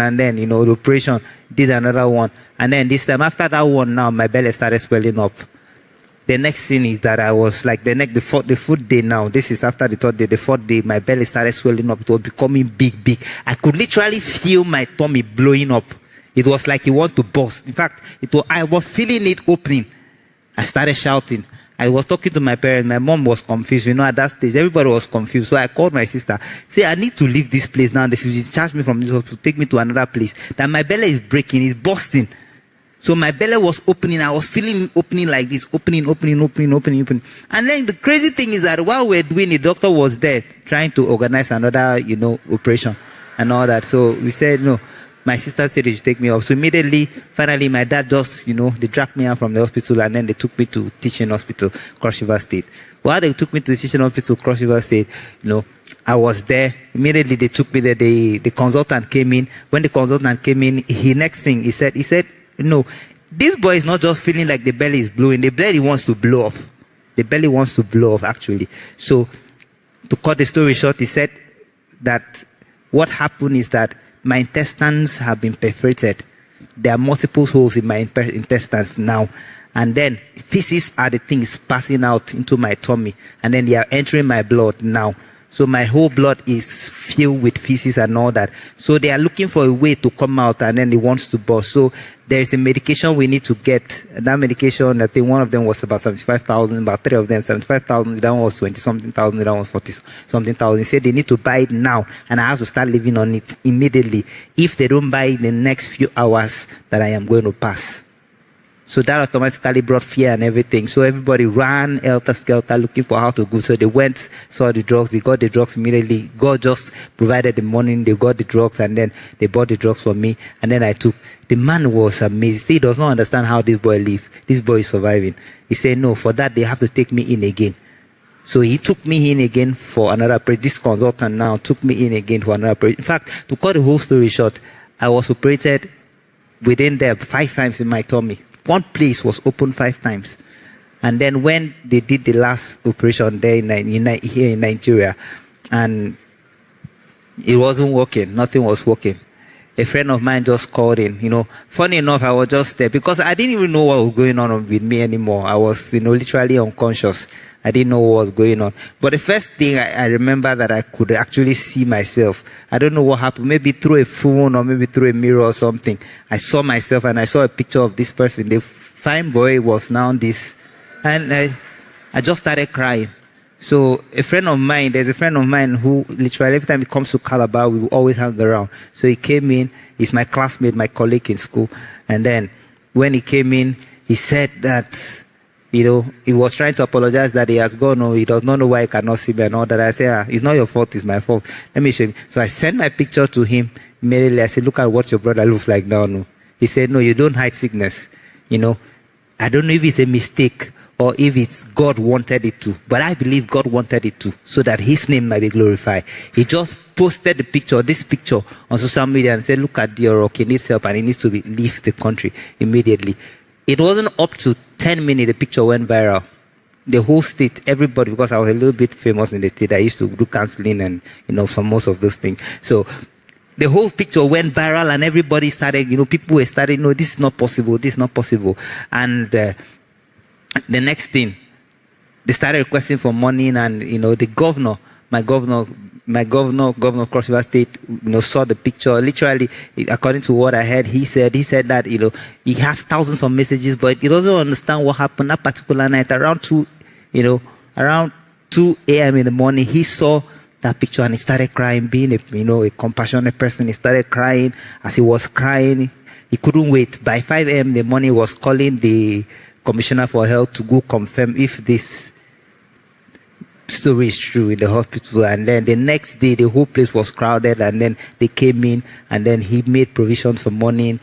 and then, the operation, did another one. And then this time, after that one now, my belly started swelling up. The next thing is that I was like, the fourth day now, this is after the third day, the fourth day, my belly started swelling up. It was becoming big. I could literally feel my tummy blowing up. It was like you want to burst. In fact, I was feeling it opening. I started shouting. I was talking to my parents. My mom was confused. At that stage, everybody was confused. So I called my sister. Say, I need to leave this place now. They should discharge me from this hospital, take me to another place. That my belly is breaking, it's bursting. So my belly was opening. I was feeling it opening like this, opening. And then the crazy thing is that while we were doing it, the doctor was there trying to organize another, operation and all that. So we said, no. My sister said they should take me off. So immediately, finally, my dad just, they dragged me out from the hospital and then they took me to teaching hospital, Cross River State. While they took me to the teaching hospital, Cross River State, I was there. Immediately, they took me there. The consultant came in. When the consultant came in, he said, no, this boy is not just feeling like the belly is blowing. The belly wants to blow off. The belly wants to blow off, actually. So, to cut the story short, he said that what happened is that my intestines have been perforated. There are multiple holes in my intestines now. And then feces are the things passing out into my tummy. And then they are entering my blood now. So my whole blood is filled with feces and all that. So they are looking for a way to come out and then it wants to burst. So there is a medication we need to get. And that medication, I think one of them was about 75,000, about three of them, 75,000. That one was 20-something thousand, that one was 40-something thousand. They said they need to buy it now and I have to start living on it immediately. If they don't buy it in the next few hours, that I am going to pass. So that automatically brought fear and everything. So everybody ran helter-skelter looking for how to go. So they went, saw the drugs, they got the drugs immediately. God just provided the money, they got the drugs, and then they bought the drugs for me. And then I took. The man was amazing. See, he does not understand how this boy lives. This boy is surviving. He said, no, for that they have to take me in again. So he took me in again for another operation. This consultant now took me in again for another operation. In fact, to cut the whole story short, I was operated within there 5 times in my tummy. One place was open 5 times. And then when they did the last operation there here in Nigeria, and it wasn't working, nothing was working. A friend of mine just called in, Funny enough, I was just there because I didn't even know what was going on with me anymore. I was, literally unconscious. I didn't know what was going on. But the first thing I remember that I could actually see myself. I don't know what happened. Maybe through a phone or maybe through a mirror or something. I saw myself and I saw a picture of this person. The fine boy was now this. And I just started crying. So there's a friend of mine who literally every time he comes to Calabar, we will always hang around. So he came in. He's my classmate, my colleague in school. And then when he came in, he said that, he was trying to apologize that he has gone, or he does not know why he cannot see me and all that. I said, it's not your fault, it's my fault. Let me show you. So I sent my picture to him immediately. I said, look at what your brother looks like now. No. He said, no, you don't hide sickness. I don't know if it's a mistake or if it's God wanted it to, but I believe God wanted it to, so that his name might be glorified. He just posted this picture on social media and said, look at Diorok, he needs help and he needs to leave the country immediately. It wasn't up to 10 minutes, the picture went viral. The whole state, everybody, because I was a little bit famous in the state, I used to do counseling and, for most of those things. So the whole picture went viral and everybody started, people were starting, no, this is not possible, this is not possible. And the next thing, they started requesting for money and, the governor, governor of Cross River State, saw the picture. Literally, according to what I heard, he said that, he has thousands of messages, but he doesn't understand what happened that particular night. Around 2 a.m. in the morning, he saw that picture and he started crying, being a compassionate person. He started crying. As he was crying, he couldn't wait. By 5 a.m. in the morning, he was calling the Commissioner for Health to go confirm if this story is true in the hospital. And then the next day, the whole place was crowded, and then they came in, and then he made provisions for money, and